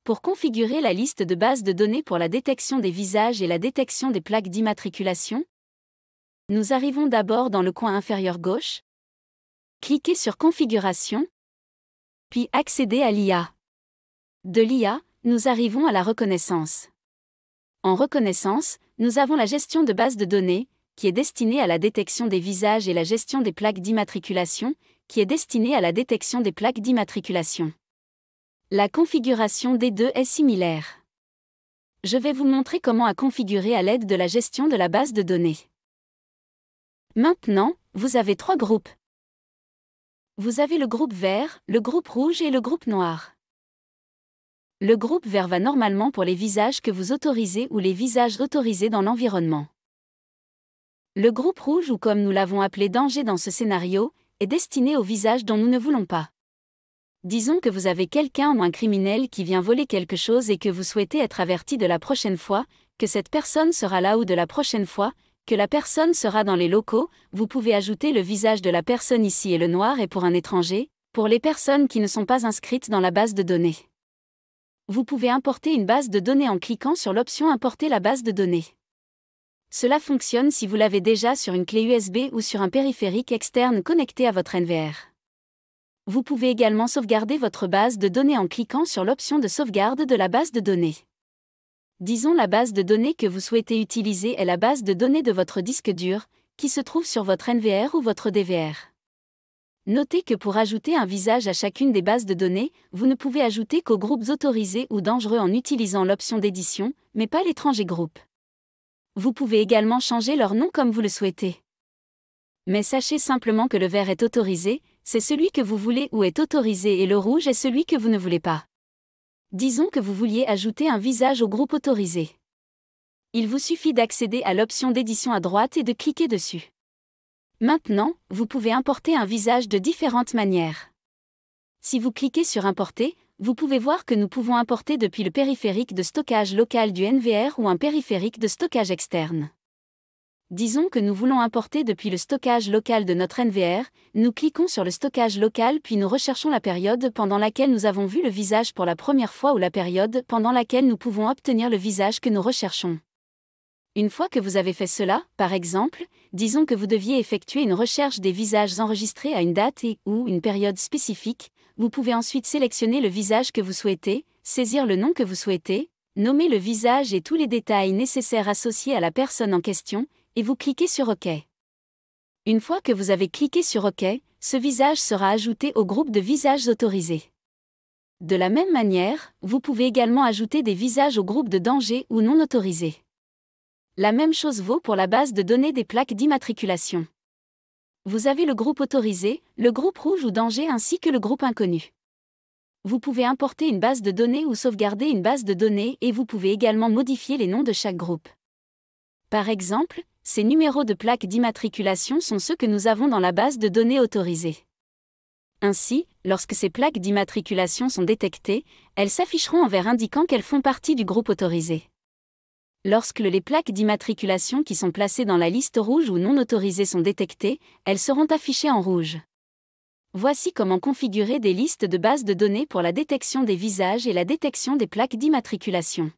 Pour configurer la liste de bases de données pour la détection des visages et la détection des plaques d'immatriculation, nous arrivons d'abord dans le coin inférieur gauche. Cliquez sur Configuration, puis accédez à l'IA. De l'IA, nous arrivons à la reconnaissance. En reconnaissance, nous avons la gestion de bases de données, qui est destinée à la détection des visages, et la gestion des plaques d'immatriculation, qui est destinée à la détection des plaques d'immatriculation. La configuration des deux est similaire. Je vais vous montrer comment à configurer à l'aide de la gestion de la base de données. Maintenant, vous avez 3 groupes. Vous avez le groupe vert, le groupe rouge et le groupe noir. Le groupe vert va normalement pour les visages que vous autorisez ou les visages autorisés dans l'environnement. Le groupe rouge, ou comme nous l'avons appelé danger dans ce scénario, est destiné aux visages dont nous ne voulons pas. Disons que vous avez quelqu'un ou un criminel qui vient voler quelque chose et que vous souhaitez être averti de la prochaine fois, que cette personne sera là ou de la prochaine fois, que la personne sera dans les locaux, vous pouvez ajouter le visage de la personne ici et le noir est pour un étranger, pour les personnes qui ne sont pas inscrites dans la base de données. Vous pouvez importer une base de données en cliquant sur l'option Importer la base de données. Cela fonctionne si vous l'avez déjà sur une clé USB ou sur un périphérique externe connecté à votre NVR. Vous pouvez également sauvegarder votre base de données en cliquant sur l'option de sauvegarde de la base de données. Disons la base de données que vous souhaitez utiliser est la base de données de votre disque dur, qui se trouve sur votre NVR ou votre DVR. Notez que pour ajouter un visage à chacune des bases de données, vous ne pouvez ajouter qu'aux groupes autorisés ou dangereux en utilisant l'option d'édition, mais pas l'étranger groupe. Vous pouvez également changer leur nom comme vous le souhaitez. Mais sachez simplement que le vert est autorisé, c'est celui que vous voulez ou est autorisé, et le rouge est celui que vous ne voulez pas. Disons que vous vouliez ajouter un visage au groupe autorisé. Il vous suffit d'accéder à l'option d'édition à droite et de cliquer dessus. Maintenant, vous pouvez importer un visage de différentes manières. Si vous cliquez sur Importer, vous pouvez voir que nous pouvons importer depuis le périphérique de stockage local du NVR ou un périphérique de stockage externe. Disons que nous voulons importer depuis le stockage local de notre NVR, nous cliquons sur le stockage local puis nous recherchons la période pendant laquelle nous avons vu le visage pour la première fois ou la période pendant laquelle nous pouvons obtenir le visage que nous recherchons. Une fois que vous avez fait cela, par exemple, disons que vous deviez effectuer une recherche des visages enregistrés à une date ou une période spécifique, vous pouvez ensuite sélectionner le visage que vous souhaitez, saisir le nom que vous souhaitez, nommer le visage et tous les détails nécessaires associés à la personne en question, et vous cliquez sur OK. Une fois que vous avez cliqué sur OK, ce visage sera ajouté au groupe de visages autorisés. De la même manière, vous pouvez également ajouter des visages au groupe de danger ou non autorisés. La même chose vaut pour la base de données des plaques d'immatriculation. Vous avez le groupe autorisé, le groupe rouge ou danger ainsi que le groupe inconnu. Vous pouvez importer une base de données ou sauvegarder une base de données et vous pouvez également modifier les noms de chaque groupe. Par exemple, ces numéros de plaques d'immatriculation sont ceux que nous avons dans la base de données autorisée. Ainsi, lorsque ces plaques d'immatriculation sont détectées, elles s'afficheront en vert indiquant qu'elles font partie du groupe autorisé. Lorsque les plaques d'immatriculation qui sont placées dans la liste rouge ou non autorisées sont détectées, elles seront affichées en rouge. Voici comment configurer des listes de bases de données pour la détection des visages et la détection des plaques d'immatriculation.